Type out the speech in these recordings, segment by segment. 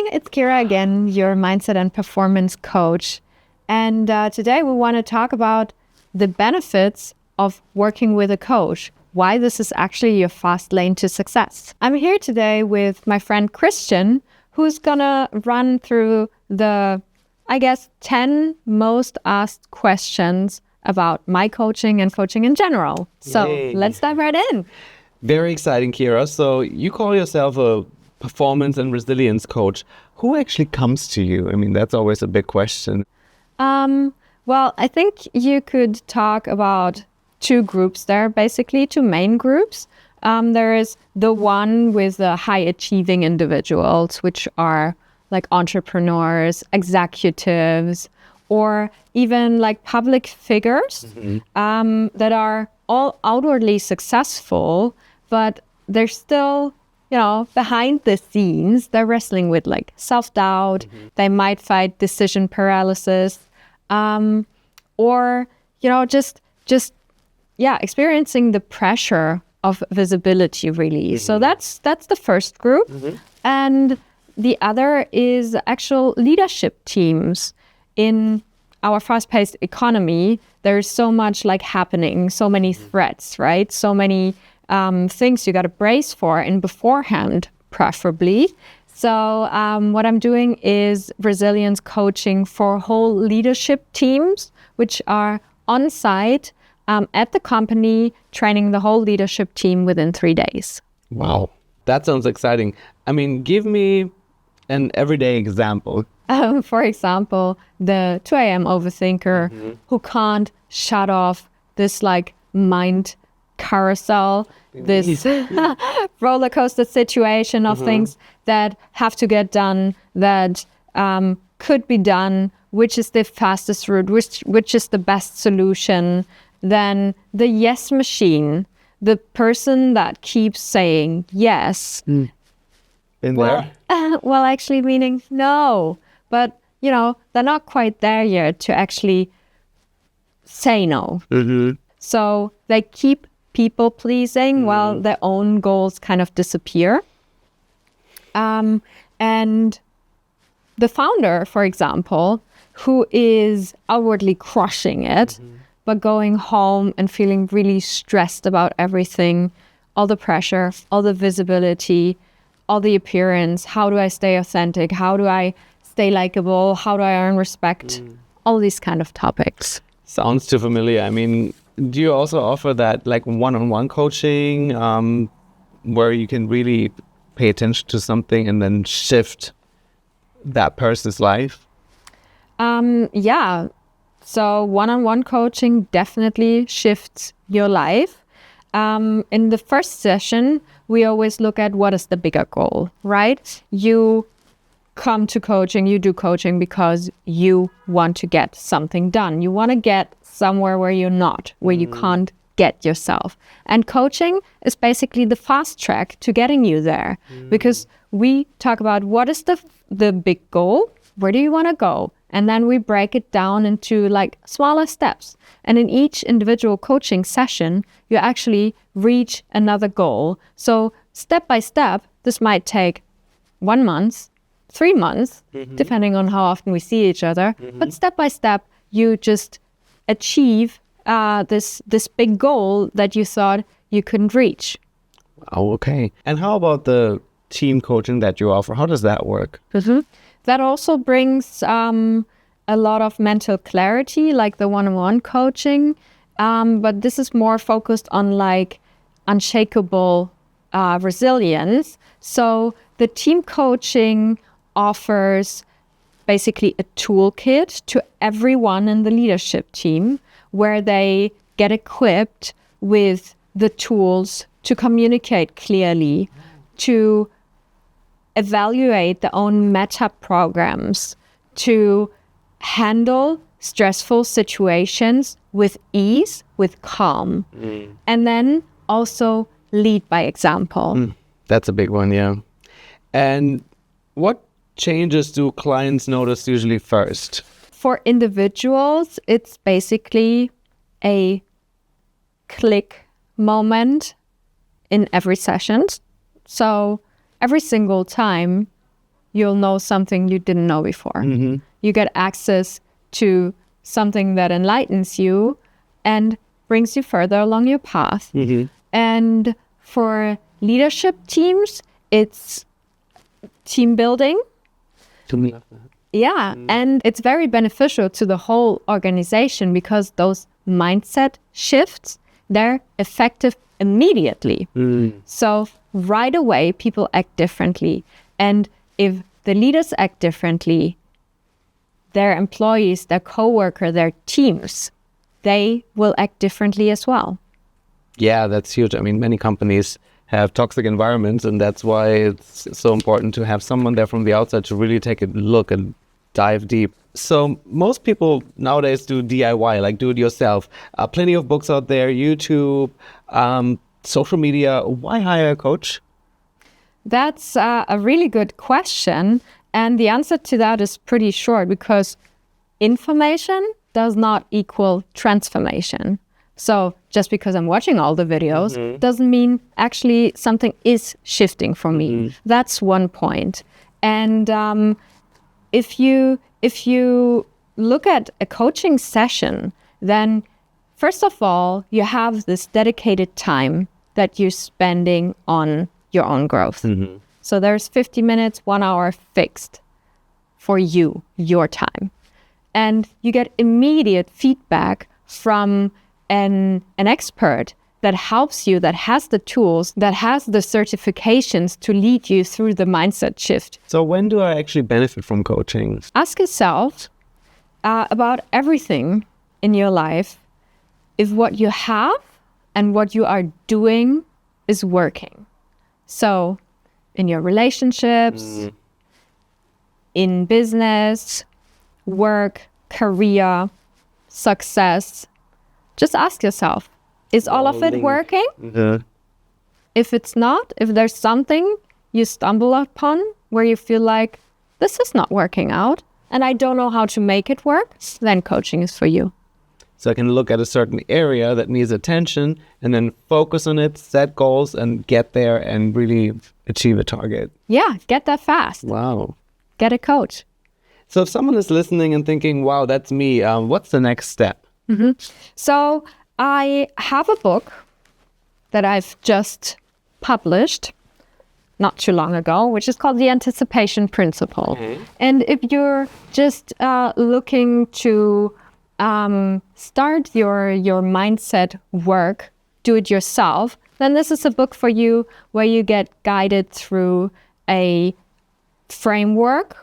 it's Kyra again, your mindset and performance coach. And today we want to talk about the benefits of working with a coach, why this is actually your fast lane to success. I'm here today with my friend Christian, who's gonna run through the, 10 most asked questions about my coaching and coaching in general. So Let's dive right in. Very exciting, Kyra. So you call yourself a performance and resilience coach. Who actually comes to you? I mean, that's always a big question. Well, I think you could talk about two groups there, basically two main groups. There is the one with the high achieving individuals, which are like entrepreneurs, executives, or even like public figures that are all outwardly successful, but they're still, behind the scenes, they're wrestling with like self-doubt. They might fight decision paralysis, or, experiencing the pressure of visibility, really. So that's the first group. And the other is actual leadership teams. In our fast-paced economy, there's so much like happening, so many threats, right? So many things you got to brace for and beforehand, preferably. So what I'm doing is resilience coaching for whole leadership teams, which are on site at the company, training the whole leadership team within 3 days. Wow, that sounds exciting. I mean, give me an everyday example. For example, the 2 a.m. overthinker who can't shut off this like mind carousel, this roller coaster situation of things that have to get done, that could be done, which is the fastest route, which is the best solution. Then the yes machine, the person that keeps saying yes. Well, actually meaning no, but they're not quite there yet to actually say no. So they keep people pleasing while their own goals kind of disappear. And the founder, for example, who is outwardly crushing it, but going home and feeling really stressed about everything, all the pressure, all the visibility, all the appearance. How do I stay authentic? How do I stay likable? How do I earn respect? All these kind of topics. Sounds too familiar. I mean, do you also offer that like one-on-one coaching where you can really pay attention to something and then shift that person's life? Yeah. So one-on-one coaching definitely shifts your life. In the first session, we always look at what is the bigger goal, right? You come to coaching, you do coaching because you want to get something done. You want to get somewhere where you're not, where you can't get yourself. And coaching is basically the fast track to getting you there, because we talk about what is the big goal, where do you want to go? And then we break it down into like smaller steps. And in each individual coaching session, you actually reach another goal. So step by step, this might take 1 month, 3 months, depending on how often we see each other. But step by step, you just achieve this big goal that you thought you couldn't reach. Oh, okay. And how about the team coaching that you offer? How does that work? That also brings a lot of mental clarity, like the one-on-one coaching. But this is more focused on like unshakable resilience. So the team coaching offers basically a toolkit to everyone in the leadership team where they get equipped with the tools to communicate clearly, to evaluate their own meta programs, to handle stressful situations with ease, with calm, and then also lead by example. That's a big one, yeah. And what changes do clients notice usually first? For individuals, it's basically a click moment in every session. So every single time you'll know something you didn't know before. You get access to something that enlightens you and brings you further along your path. And for leadership teams, it's team building. Yeah, and it's very beneficial to the whole organization because those mindset shifts, they're effective immediately. So right away, people act differently. And if the leaders act differently, their employees, their coworker, their teams, they will act differently as well. Yeah, that's huge. I mean, many companies have toxic environments, and that's why it's so important to have someone there from the outside to really take a look and dive deep. So most people nowadays do DIY, like do it yourself. Plenty of books out there, YouTube, social media. Why hire a coach? That's a really good question. And the answer to that is pretty short because information does not equal transformation. So just because I'm watching all the videos doesn't mean actually something is shifting for me. That's one point. And if you look at a coaching session, then first of all, you have this dedicated time that you're spending on your own growth. So there's 50 minutes, 1 hour fixed for you, your time. And you get immediate feedback from an expert that helps you, that has the tools, that has the certifications to lead you through the mindset shift. So when do I actually benefit from coaching? Ask yourself about everything in your life, if what you have and what you are doing is working. So in your relationships, in business, work, career, success, just ask yourself, is all of it working? If it's not, if there's something you stumble upon where you feel like this is not working out and I don't know how to make it work, then coaching is for you. So I can look at a certain area that needs attention and then focus on it, set goals and get there and really achieve a target. Yeah, get that fast. Wow. Get a coach. So if someone is listening and thinking, wow, that's me, what's the next step? So I have a book that I've just published not too long ago, which is called The Anticipation Principle. And if you're just looking to start your mindset work, do it yourself, then this is a book for you where you get guided through a framework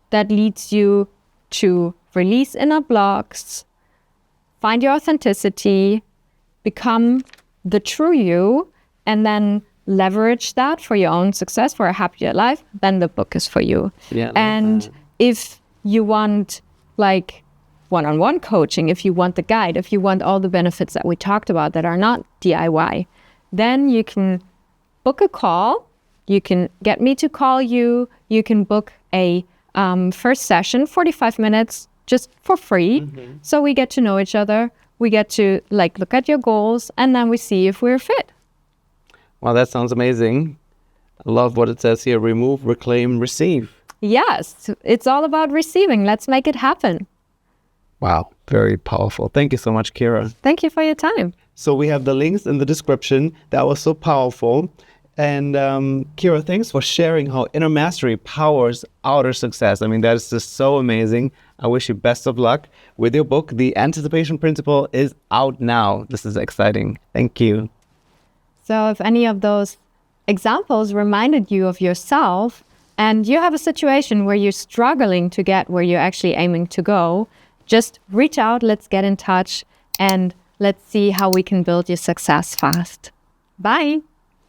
that leads you to release inner blocks, find your authenticity, become the true you, and then leverage that for your own success, for a happier life, then the book is for you. Yeah, and if you want like one-on-one coaching, if you want the guide, if you want all the benefits that we talked about that are not DIY, then you can book a call. You can get me to call you. You can book a first session, 45 minutes, just for free. So we get to know each other. We get to look at your goals, and then we see if we're fit. Wow, that sounds amazing. I love what it says here. Remove, reclaim, receive. Yes, it's all about receiving. Let's make it happen. Wow, very powerful. Thank you so much, Kyra. Thank you for your time. So we have the links in the description. That was so powerful. And Kyra, thanks for sharing how inner mastery powers outer success. I mean, that is just so amazing. I wish you best of luck with your book. The Anticipation Principle is out now. This is exciting. Thank you. So if any of those examples reminded you of yourself and you have a situation where you're struggling to get where you're actually aiming to go, just reach out, let's get in touch, and let's see how we can build your success fast. Bye.